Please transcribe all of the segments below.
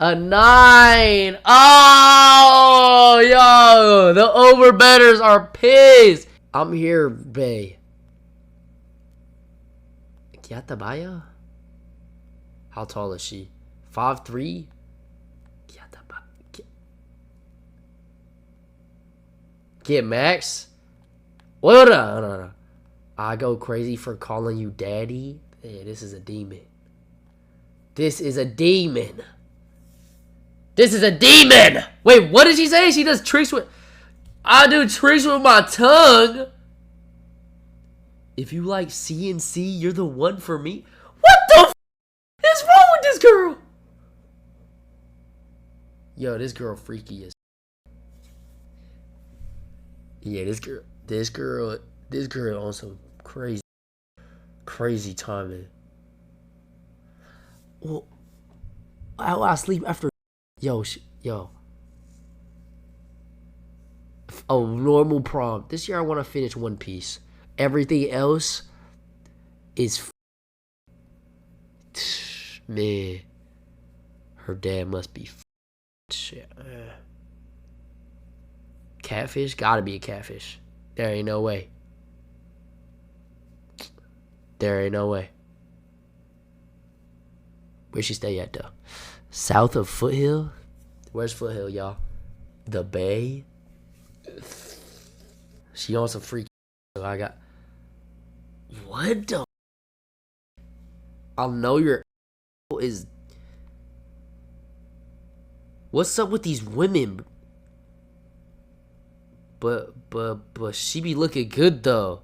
A 9. Oh, yo. The overbetters are pissed. I'm here, bae. Kiatabaya? How tall is she? 5'3"? Get Max? What? No. I go crazy for calling you daddy. Yeah, this is a demon. This is a demon. This is a demon. Wait, what did she say? She does tricks with... I do tricks with my tongue. If you like CNC, you're the one for me. What the f is wrong with this girl? Yo, this girl freaky as... Yeah, this girl on some crazy timing. Well, how I sleep after... Yo. Oh, normal prom. This year I want to finish One Piece. Everything else is... Man. Her dad must be... Shit. Catfish? Gotta be a catfish. There ain't no way. There ain't no way. Where she stay at though? South of Foothill? Where's Foothill, y'all? The Bay? She on some freak. I got... What the... I know your... is... What's up with these women? But she be looking good though.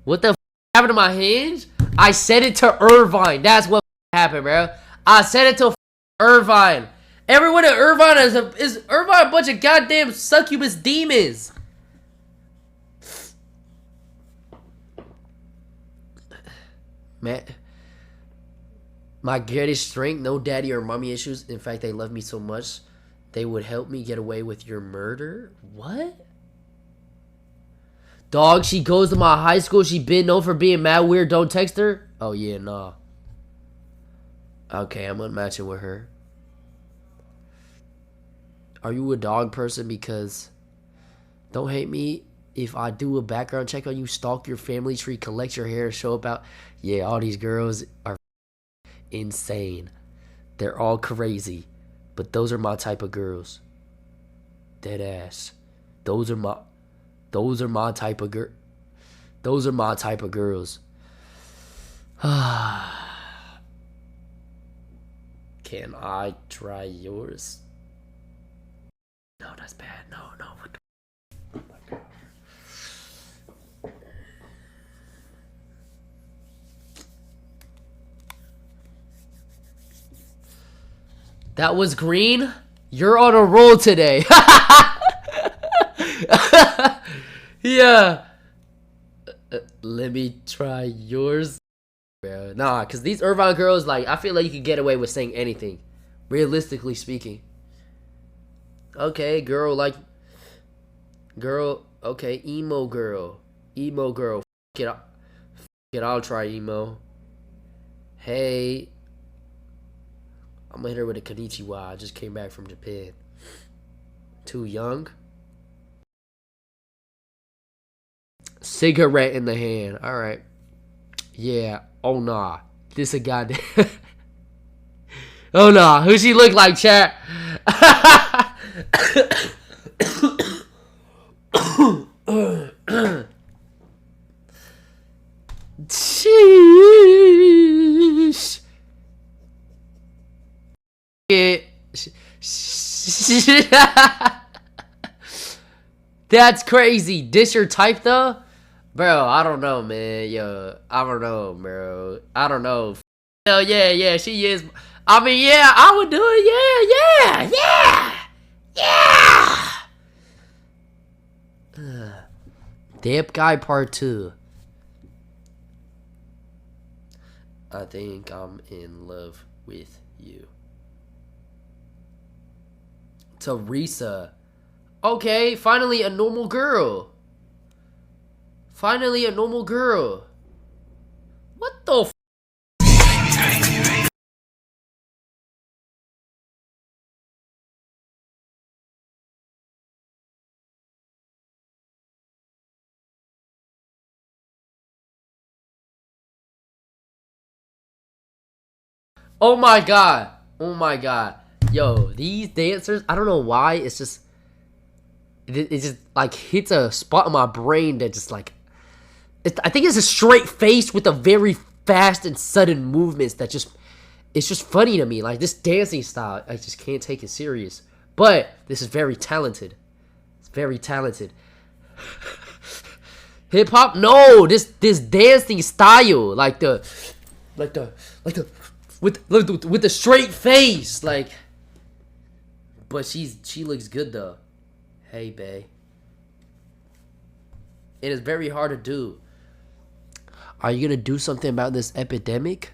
What the f happened to my Hinge? I said it to Irvine. That's what happened, bro. I said it to Irvine. Everyone at Irvine is Irvine a bunch of goddamn succubus demons. Man, my greatest strength, no daddy or mommy issues. In fact, they love me so much they would help me get away with your murder. What? Dog, she goes to my high school. She been known for being mad weird. Don't text her. Oh yeah, nah. Okay, I'm unmatching with her. Are you a dog person? Because don't hate me if I do a background check on you, stalk your family tree, collect your hair, show up out. Yeah, all these girls are insane. They're all crazy. But those are my type of girls. Dead ass. Those are my type of Those are my type of girls. Can I try yours? No, that's bad. No. What the... Oh my God. That was green. You're on a roll today. Yeah. Let me try yours. Nah, because these Irvine girls, like, I feel like you could get away with saying anything. Realistically speaking. Okay, girl, like... Girl, okay, emo girl. Emo girl. F it, I'll try emo. Hey... I'm gonna hit her with a konnichiwa. I just came back from Japan. Too young? Cigarette in the hand. Alright. Yeah. Oh nah. This a goddamn... Oh nah. Who she look like, chat? Sheesh. That's crazy. This your type though? Bro, I don't know, man. Yo, I don't know, bro. I don't know. Hell yeah, she is. I mean, yeah, I would do it. Yeah. Dip Guy Part 2. I think I'm in love with you. Teresa. Okay, finally a normal girl. Finally a normal girl. What the f Oh my god. Oh my god. Yo, these dancers, I don't know why, it just like hits a spot in my brain that just like, I think it's a straight face with a very fast and sudden movements that just, it's just funny to me. Like this dancing style, I just can't take it serious. But this is very talented. It's very talented. Hip hop? No, this dancing style, like the with the straight face, like. But she looks good though. Hey, bae. It is very hard to do. Are you gonna do something about this epidemic?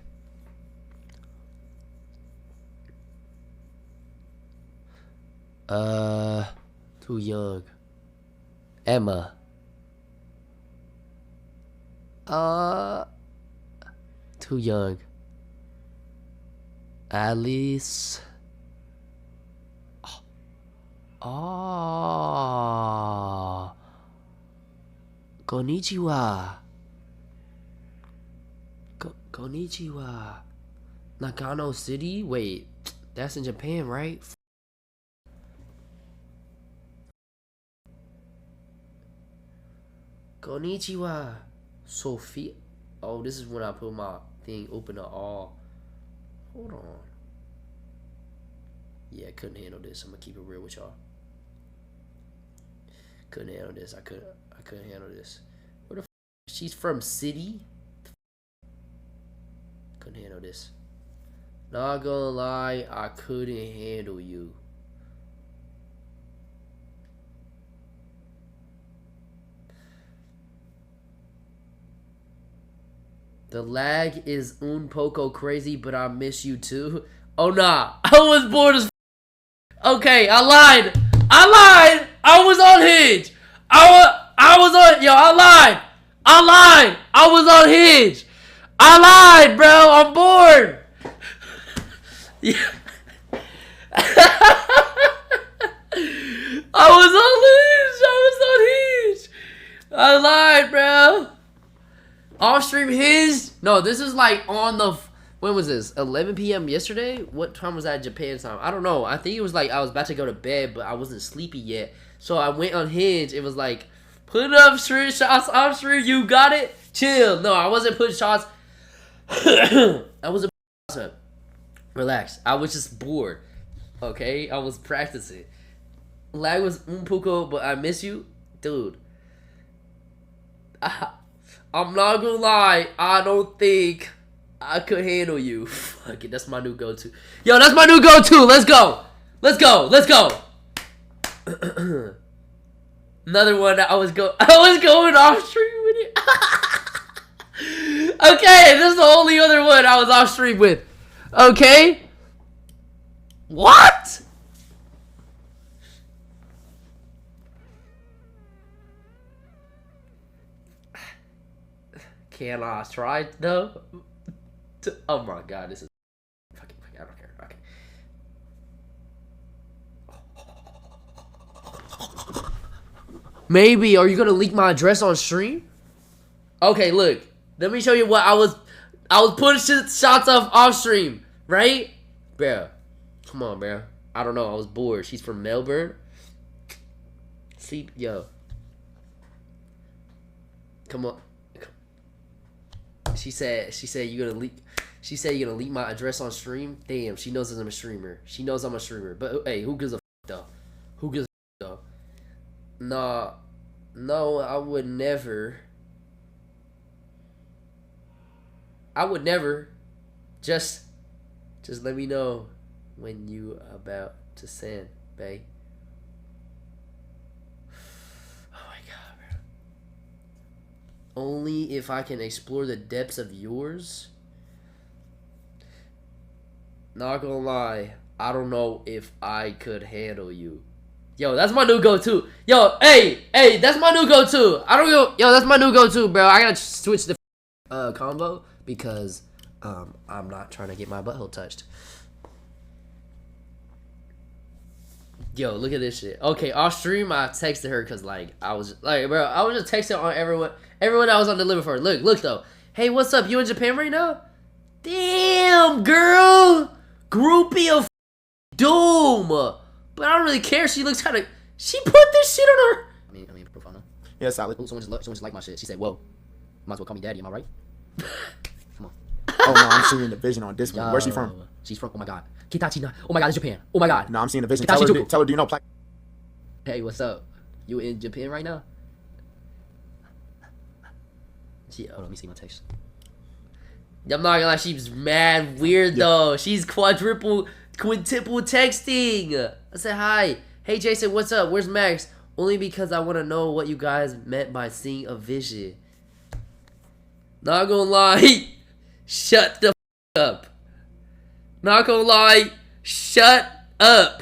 Too young. Emma. Too young. Alice. Oh. Konnichiwa. Konnichiwa. Nagano City? Wait, that's in Japan, right? Konnichiwa. Sophia. Oh, this is when I put my thing open to all. Hold on. Yeah, I couldn't handle this. I'm gonna keep it real with y'all. Couldn't handle this. I couldn't handle this. Where the f? She's from City? Couldn't handle this. Not gonna lie, I couldn't handle you. The lag is un poco crazy, but I miss you too. Oh nah, I was bored as f. Okay, I lied. I was on Hinge. I was on, yo, I lied. I was on Hinge. I lied, bro. I'm bored. Yeah. I was on Hinge. I lied, bro. Off stream Hinge? No, this is like on the, when was this? 11 p.m. yesterday? What time was that Japan time? I don't know. I think it was like I was about to go to bed, but I wasn't sleepy yet. So I went on Hinge. It was like, put up screenshots off stream. You got it? Chill. No, I wasn't putting shots. I wasn't putting shots up. Relax. I was just bored. Okay? I was practicing. Lag was un poco, but I miss you. Dude. I'm not gonna lie. I don't think I could handle you. Fuck it, that's my new go-to. Yo, that's my new go-to. Let's go. Another one that I was going off stream with it. Okay, this is the only other one I was off stream with. Okay. What? Can I try though? Oh my god, this is fucking I don't care. Okay. Maybe are you gonna leak my address on stream? Okay, look. Let me show you what I was putting shots off stream, right? Bro. Come on, bro. I don't know, I was bored. She's from Melbourne. See, yo. Come on. She said you're gonna leak. She said you're gonna leak my address on stream. Damn, she knows I'm a streamer. But hey, who gives a f though? Nah, no, I would never. Just let me know when you about to send, babe. Only if I can explore the depths of yours. Not gonna lie, I don't know if I could handle you. Yo, that's my new go-to. Yo, hey, that's my new go-to. Yo, that's my new go-to, bro. I gotta switch the combo because I'm not trying to get my butthole touched. Yo, look at this shit. Okay, off stream, I texted her because, like, I was just texting on everyone that was on the deliver for. Look though. Hey, what's up? You in Japan right now? Damn, girl. Groupie of doom. But I don't really care. She looks kind of. She put this shit on her. I mean, profile now. Yeah, solid. Ooh, someone just liked my shit. She said, "Whoa, might as well call me daddy." Am I right? Come on. Oh no, I'm seeing the vision on this one. Where's she from? She's from. Oh my god. Kitachi na. Oh my god, it's Japan. Oh my god. No, I'm seeing the vision. Kitachi Tell her, do you know Black? Hey, what's up? You in Japan right now? Oh, let me see my text. I'm not gonna lie, she's mad weird though. She's quintuple texting. I said hi. Hey Jason, what's up? Where's Max? Only because I want to know what you guys meant by seeing a vision. Not gonna lie. Shut the up. Not gonna lie. Shut up.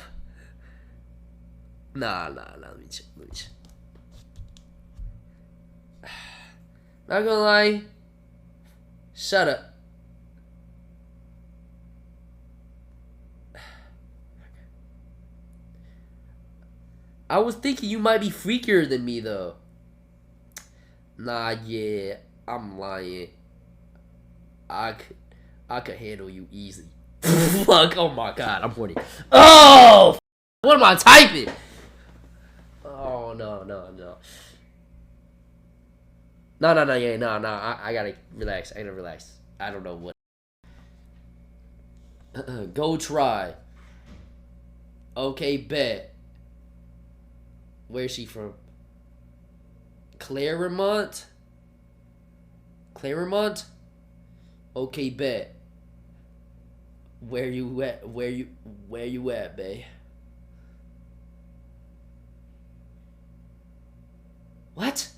Nah. Let me check. Not gonna lie. Shut up. I was thinking you might be freakier than me though. Nah, yeah, I'm lying. I could handle you easy. Fuck, oh my god, I'm horny. Oh, what am I typing? Oh no. I gotta relax. I don't know what. Go try. Okay, bet. Where's she from? Claremont? Okay, bet. Where you at, bae? What?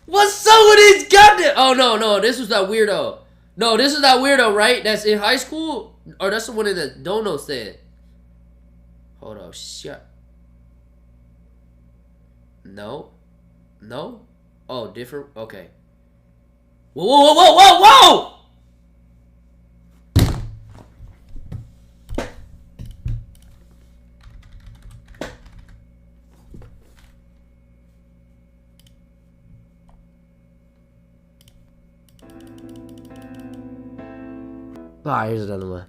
What's up with this goddamn? Oh no, this was that weirdo. No, this is that weirdo, right? That's in high school? Or that's the one in the dono said. Hold on, shit. No? Oh, different? Okay. Whoa! Ah, here's another one.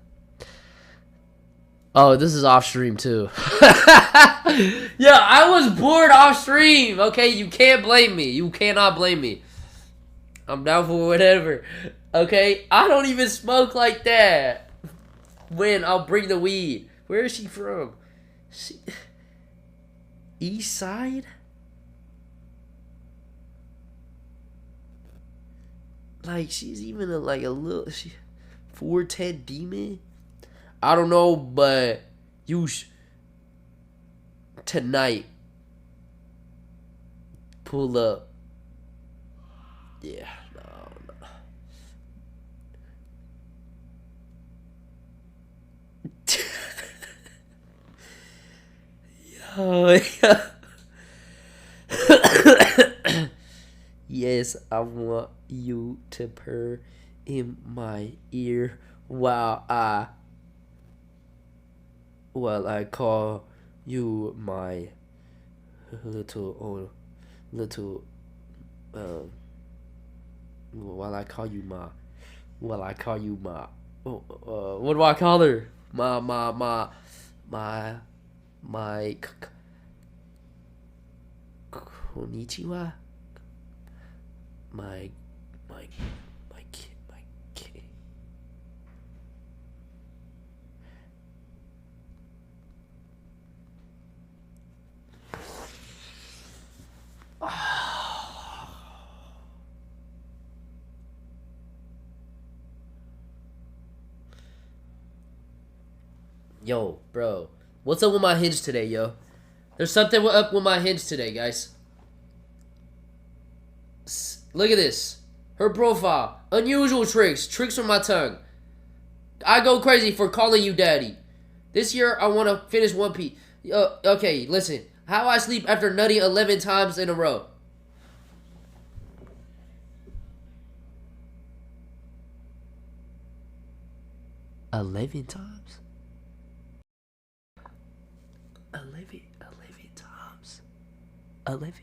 Oh, this is off stream too. Yeah, I was bored off stream. Okay, you can't blame me. You cannot blame me. I'm down for whatever. Okay, I don't even smoke like that. When I'll bring the weed. Where is she from? East Side? Like she's even a little 410 demon. I don't know, but tonight pull up. Yeah, no. Yeah. Yes, I want you to purr in my ear while I call you my little while I call you my what do I call her? My konnichiwa. My kid. Yo, bro. What's up with my Hinge today, yo? There's something up with my Hinge today, guys. Look at this. Her profile. Unusual tricks. Tricks from my tongue. I go crazy for calling you daddy. This year, I want to finish One Piece. Okay, listen. How I sleep after nutting 11 times in a row. $11 times? 11 times. 11.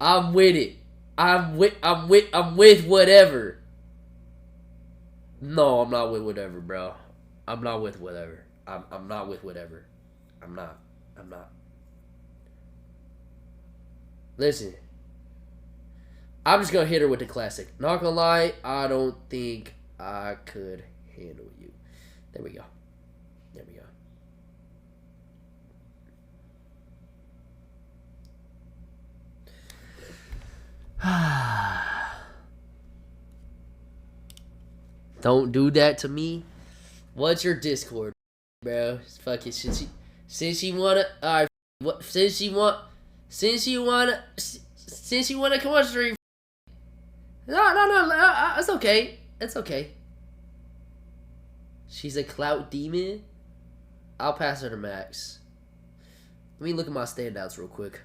I'm with it. I'm with whatever. No, I'm not with whatever, bro. I'm not with whatever. I'm not with whatever. I'm not. Listen. I'm just gonna hit her with the classic. Not gonna lie, I don't think I could handle you. There we go. Don't do that to me. What's your Discord, bro? Fuck it. Since you wanna, alright. What? Since you wanna come on stream. No. It's okay. It's okay. She's a clout demon. I'll pass her to Max. Let me look at my standouts real quick.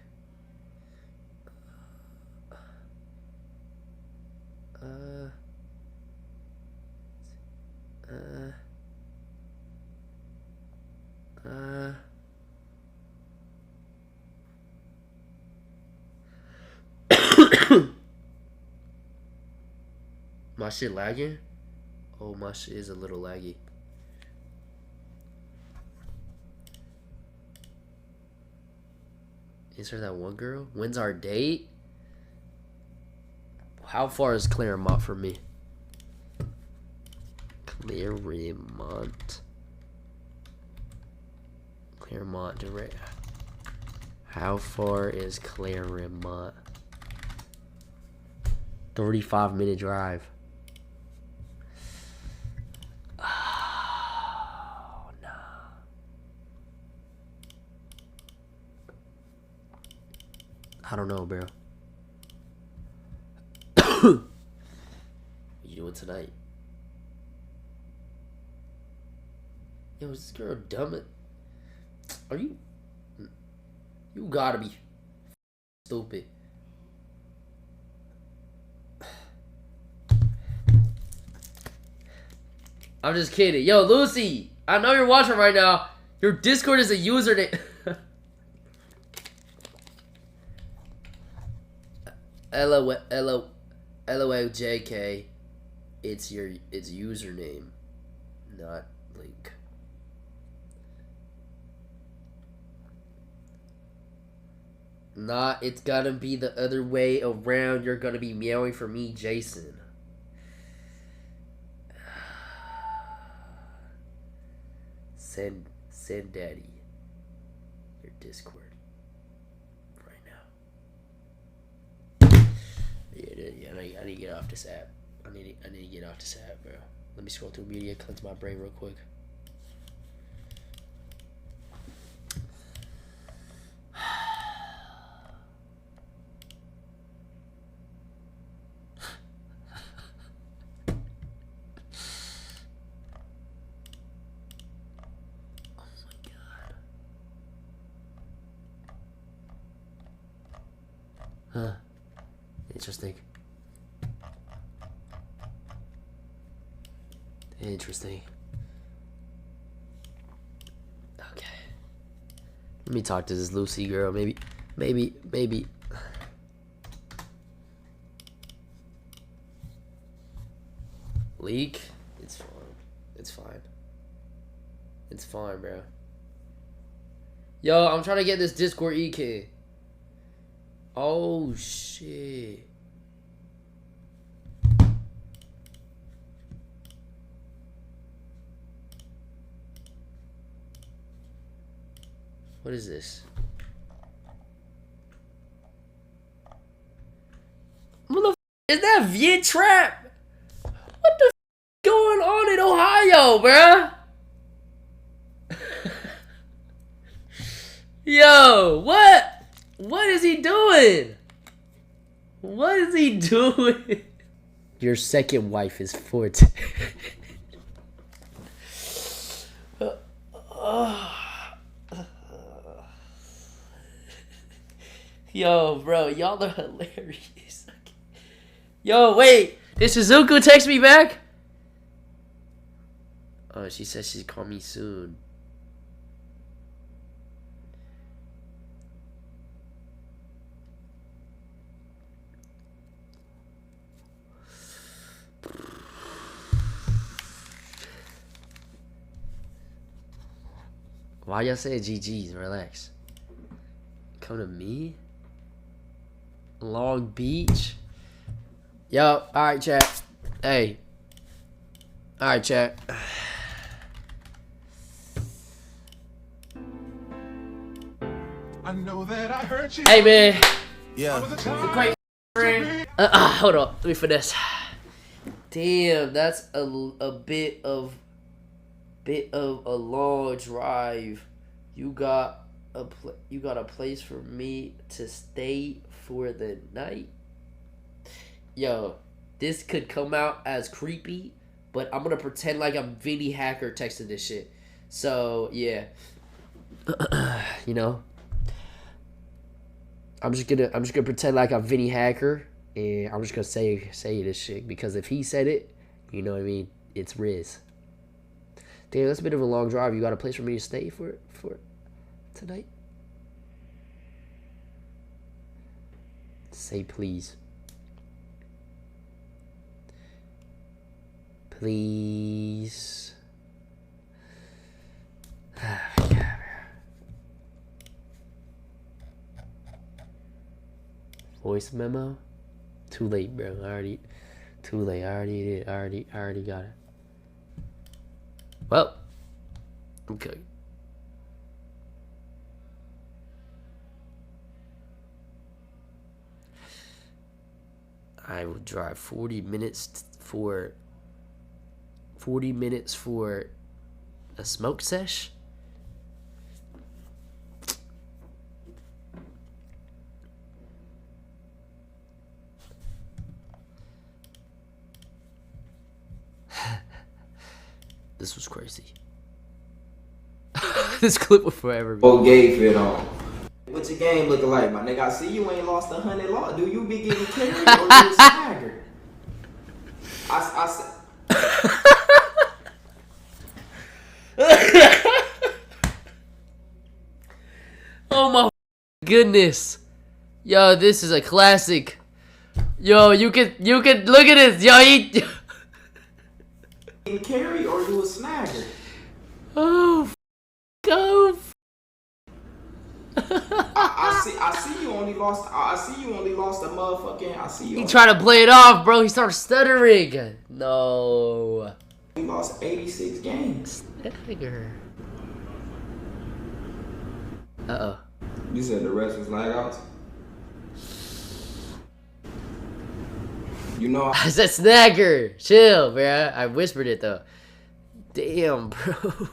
My shit lagging? Oh, my shit is a little laggy. Is there that one girl? When's our date? How far is Claremont from me? Claremont direct. How far is Claremont? 35-minute drive. Oh, no. I don't know, bro. What you doing tonight? Yo, is this girl dumb? Are you? You gotta be stupid. I'm just kidding. Yo, Lucy, I know you're watching right now. Your Discord is a username. LOLJK. It's username, not link. Nah, it's gotta be the other way around. You're gonna be meowing for me, Jason. Send daddy your Discord right now. Yeah, I need to get off this app. I need to get off this app, bro. Let me scroll through media, cleanse my brain real quick. Huh. Interesting. Okay. Let me talk to this Lucy girl. Maybe. Leak? It's fine, bro. Yo, I'm trying to get this Discord EK. Oh, shit. What is this? Motherfucker, is that Viet Trap? What the going on in Ohio, bruh? Yo, what? What is he doing? Your second wife is 14. Yo, bro, y'all are hilarious. Yo, wait. Did Shizuku text me back? Oh, she said she'd call me soon. Why y'all say GG's? Relax. Come to me? Long Beach? Yo, alright, chat. Hey. Alright, chat. I know that I hurt you. Hey, man. Yeah. Great friend. Hold on. Let me finesse. Damn, that's a bit of a long drive. You got a place for me to stay for the night? Yo, this could come out as creepy, but I'm gonna pretend like I'm Vinny Hacker texting this shit. So yeah, you know, I'm just gonna pretend like I'm Vinny Hacker, and I'm just gonna say this shit because if he said it, you know what I mean. It's Riz. Damn, that's a bit of a long drive. You got a place for me to stay for tonight? Say please. Please. Voice memo? Too late, bro. Too late. I already did. I already got it. Well, okay. I will drive 40 minutes for a smoke sesh. This was crazy. This clip will forever be. Oh, gay fit on. What's your game looking like, my nigga? I see you ain't lost 100 law. Do you be getting carried or you staggered? Oh my goodness. Yo, this is a classic. Yo, you can look at this. Yo, he carry or you a snagger? Oh, go. I see you only lost. I see you only lost a motherfucking. I see you. He tried to play it off, bro. He started stuttering. No. He lost 86 games. Snagger. Uh-oh. You said the rest was lag outs. You know. I said snagger. Chill, bro. I whispered it though. Damn, bro.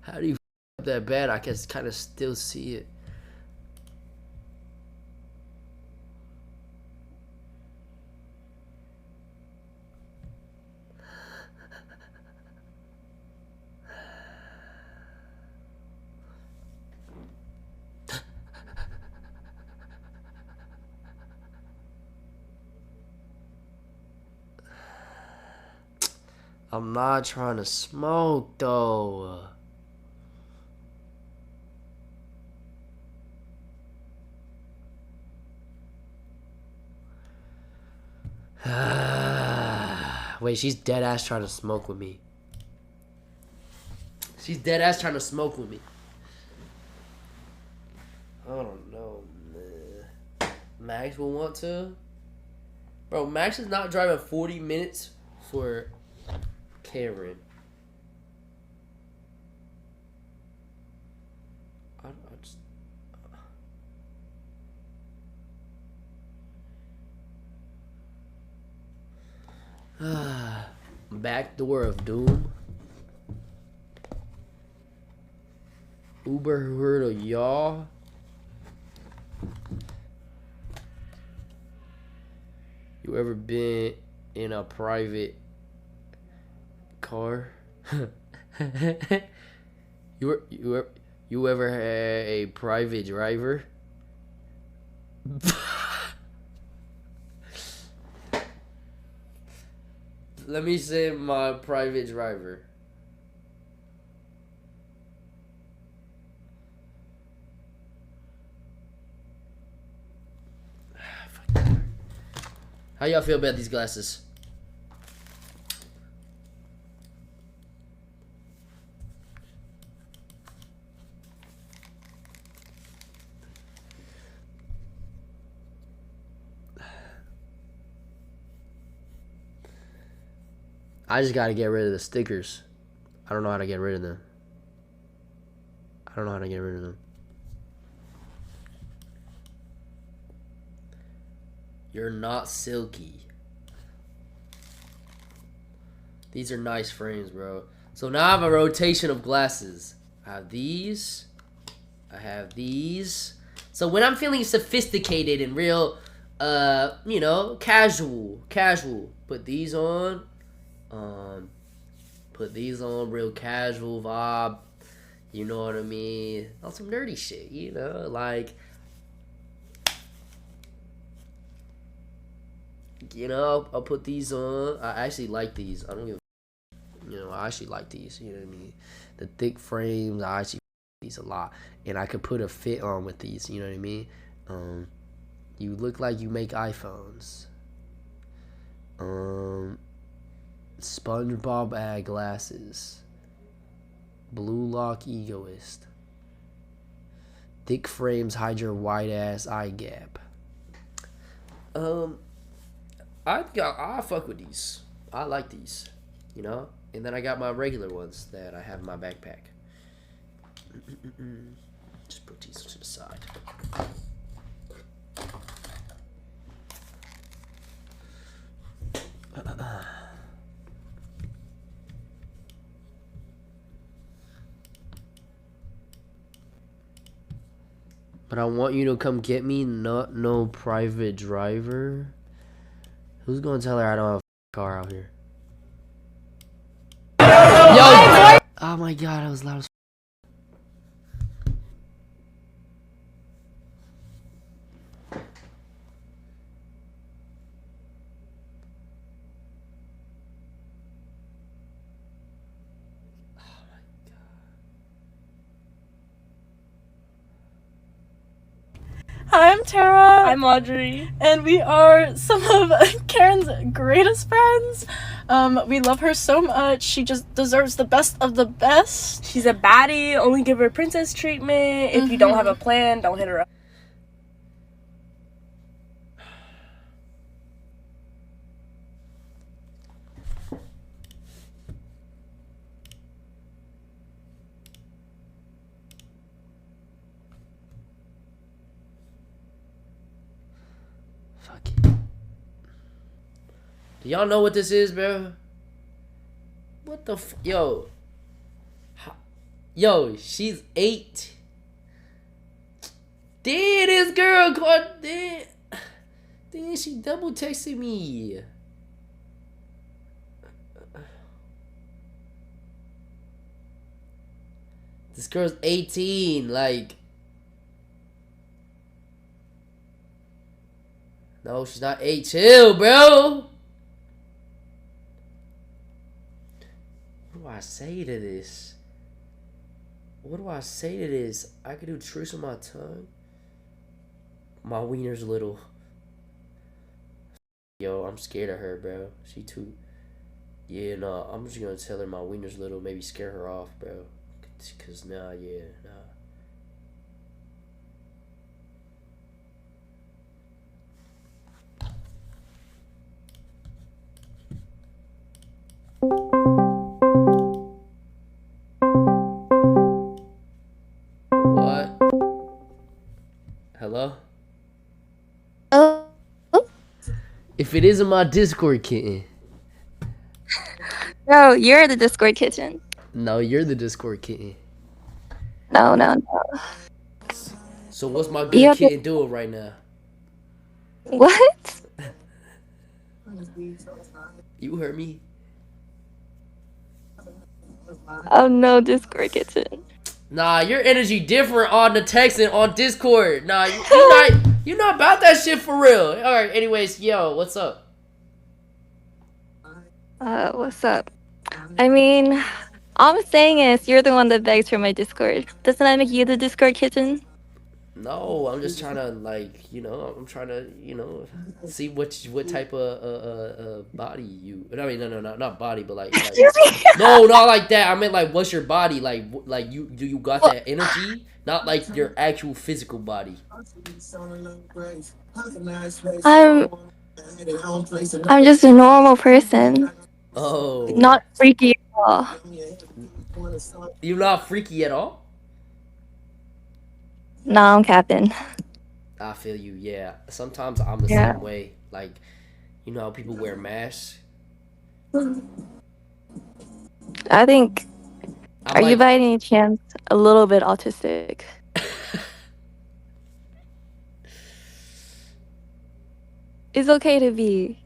How do you up that bad? I can kind of still see it. I'm not trying to smoke though. Wait, she's dead ass trying to smoke with me. She's dead ass trying to smoke with me. I don't know, man. Max will want to. Bro, Max is not driving 40 minutes for Karen. I just... Back door of doom. Uber heard of y'all. You ever been in a private car? You ever had a private driver? Let me say my private driver. How y'all feel about these glasses? I just gotta get rid of the stickers. I don't know how to get rid of them. I don't know how to get rid of them. You're not silky. These are nice frames, bro. So now I have a rotation of glasses. I have these. I have these. So when I'm feeling sophisticated and real, you know, casual, put these on. Put these on, real casual vibe. You know what I mean? On some nerdy shit, you know, like, you know, I'll put these on. I actually like these. I don't even, you know, I actually like these. You know what I mean? The thick frames, I actually like these a lot, and I could put a fit on with these. You know what I mean? You look like you make iPhones. SpongeBob ad glasses. Blue lock egoist. Thick frames hide your white ass eye gap. I fuck with these. I like these, you know. And then I got my regular ones that I have in my backpack. Just put these to the side. But I want you to come get me, not no private driver. Who's gonna tell her I don't have a car out here? Yo! Oh my god, I was loud as Hi, I'm Tara. I'm Audrey. And we are some of Karen's greatest friends. We love her so much. She just deserves the best of the best. She's a baddie. Only give her princess treatment. If you don't have a plan, don't hit her up. fuck it. Do y'all know what this is, bro? What the yo? Yo, she's 8. Damn, this girl caught damn. Damn, she double texted me. This girl's 18, like. No, she's not 8. Chill, bro. What do I say to this? What do I say to this? I could do tricks with my tongue. My wiener's little. Yo, I'm scared of her, bro. She too. Yeah, no, I'm just gonna tell her my wiener's little. Maybe scare her off, bro. Cause nah, yeah, nah. What? Hello? Oh, If it isn't my Discord kitten. no, you're the Discord kitchen. No, you're the Discord kitten. No. So what's my You good have to- kitten doing right now? What? You heard me? Oh no, Discord kitchen. Nah, your energy different on the text and on Discord. Nah, you not about that shit for real. All right. Anyways, yo, what's up? What's up? I mean, all I'm saying is you're the one that begs for my Discord. Doesn't that make you the Discord kitchen? No, I'm just trying to I'm trying to see what type of body you. I mean, no, not body, but like no, not like that. I meant like what's your body like? Like you got that energy? Not like your actual physical body. I'm just a normal person. Oh, Not freaky at all. you're not freaky at all? Nah, I'm capping. I feel you. Yeah. Sometimes I'm the Yeah. same way. Like, you know how people wear masks? I think. I'm Are you like, by any chance a little bit autistic? It's okay to be,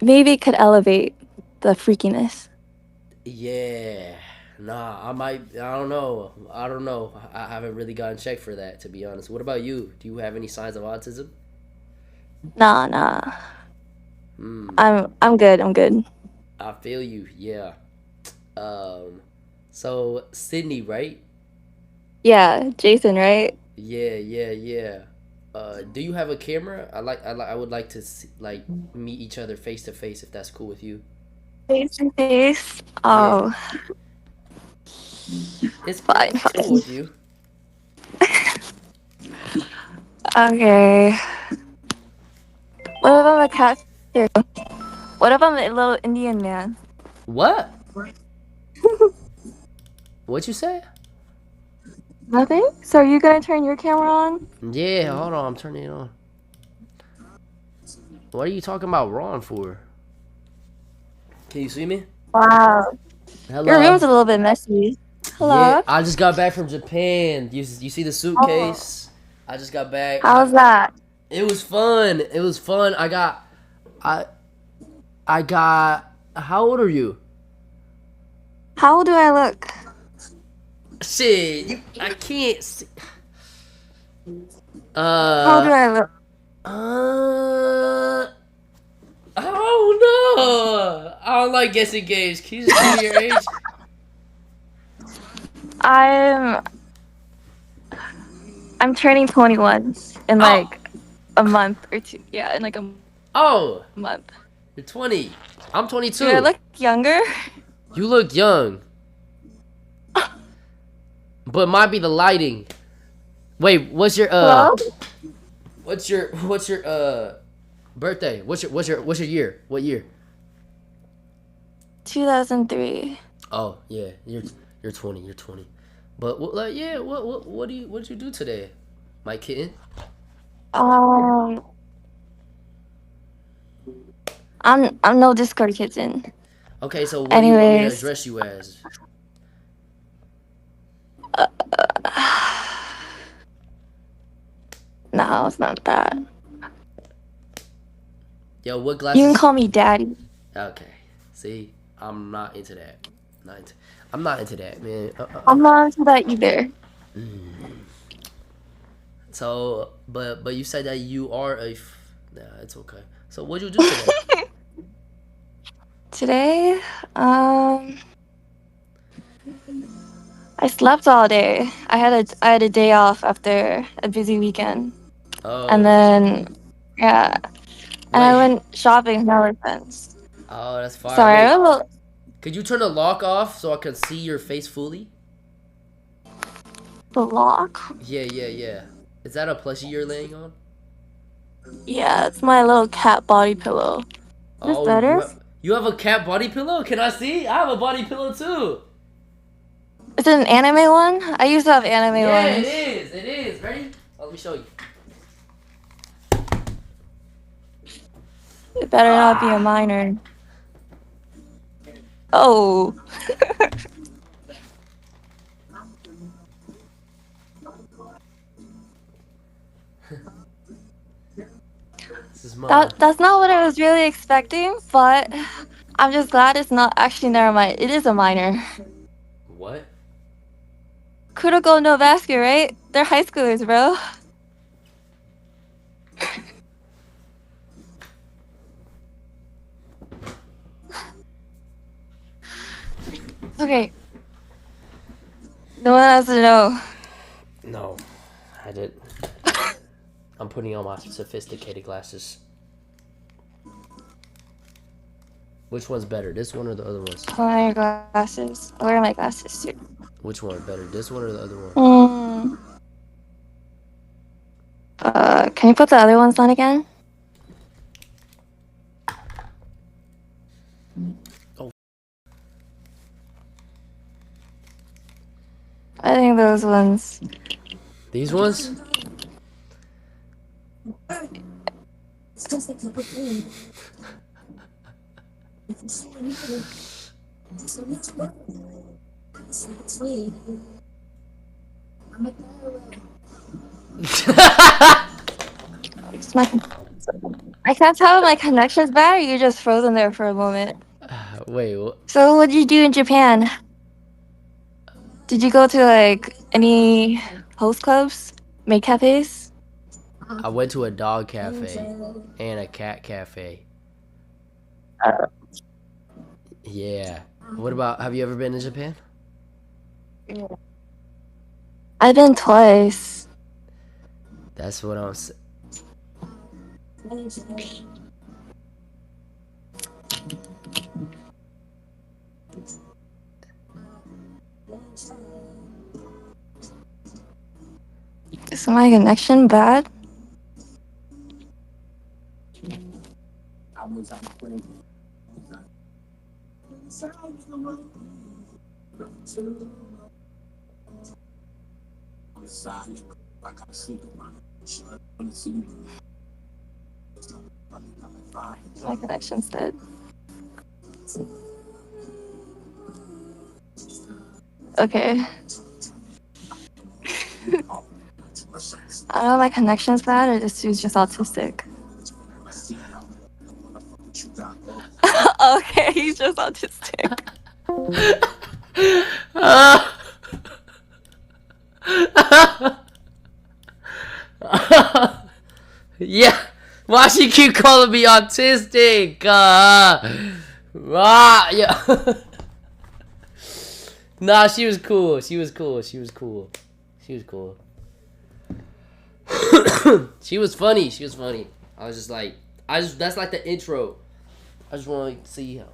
maybe it could elevate the freakiness. yeah. Nah, I don't know. I don't know. I haven't really gotten checked for that, to be honest. What about you? Do you have any signs of autism? Nah. Hmm. I'm good. I'm good. I feel you. Yeah. Um. So Sydney, right? Yeah, Jason, right? Yeah. Do you have a camera? I would like to see, like meet each other face to face if that's cool with you. Face to face. Yeah. Oh, fine, It's cool fine. with you. Okay. What if I'm a cat? What if I'm a little Indian man? What? What you say? Nothing? So are you gonna turn your camera on? Yeah, hold on, I'm turning it on. What are you talking about Ron for? Can you see me? Wow. Your room's Hello. a little bit messy. Yeah, Hello? I just got back from Japan. You see the Oh, suitcase? I just got back. how's that? It was fun. It was fun. I I got. How old are you? How old do I look? Shit, I can't see. How old do Uh, I look? uh, I don't know. I don't like guessing games. Can you just tell me your age? I'm I'm turning 21 in Oh, like a month or two. Yeah, in like a oh, month. you're 20. I'm Do I 22. look younger? You look young, but might be the lighting. Wait, Hello? what's your birthday? What's your year? What year? 2003. Oh yeah, you're 20. You're 20. But like yeah, what did you do today, my kitten? Um, I'm no Discord kitten. Okay, so what do you want me to Anyways, address you as? no, it's not that. Yo, what You can glasses? call me daddy. Okay, see, I'm not into that. I'm not into that, man. I'm not into that either. So, but you said that you are Nah, it's okay. So what'd you do today? Today, I slept all day. I had a day off after a busy weekend, and Oh, then yeah, and I wait. went shopping with my friends. Oh, that's fire. Sorry, Wait, I'm a little could you turn the lock off so I can see your face fully? block. Yeah. Is that a plushie you're laying on? Yeah, it's my little cat body pillow. Is this Oh, better? you have a cat body pillow? Can I see? I have a body pillow too. Is it an anime one? I used to have anime Yeah, it ones. is. It is. Ready? Oh, let me show you. It better not be a minor. Oh. This is mine. That's not what I was really expecting, but I'm just glad it's not actually never mind. It is a minor. What? Kuroko no basket, right? They're high schoolers, bro. Okay. No one has to know. No, I did. I'm putting on my sophisticated glasses. Which one's better, this one or the other ones? Put on your glasses. I wear my glasses too. Which one better, this one or the other one? Hmm. Can you put the other ones on again? I think those ones. These ones? It's my, I can't tell if my connection's bad or you just frozen there for a moment. Wait, what? So what did you do in Japan? Did you go to like any host clubs? Maid cafes? I went to a dog cafe and a cat cafe. Yeah. What about, have you ever been to Japan? I've been twice. That's what I'm saying. Is my connection bad? My connection's dead. Okay. I don't know if my connection's bad or this dude's just autistic. Okay, he's just autistic. Yeah. Why she keep calling me autistic? Yeah. Nah, she was cool. She was cool. She was cool. She was cool. She was funny. She was funny. I was just like, that's like the intro. I just want to see how.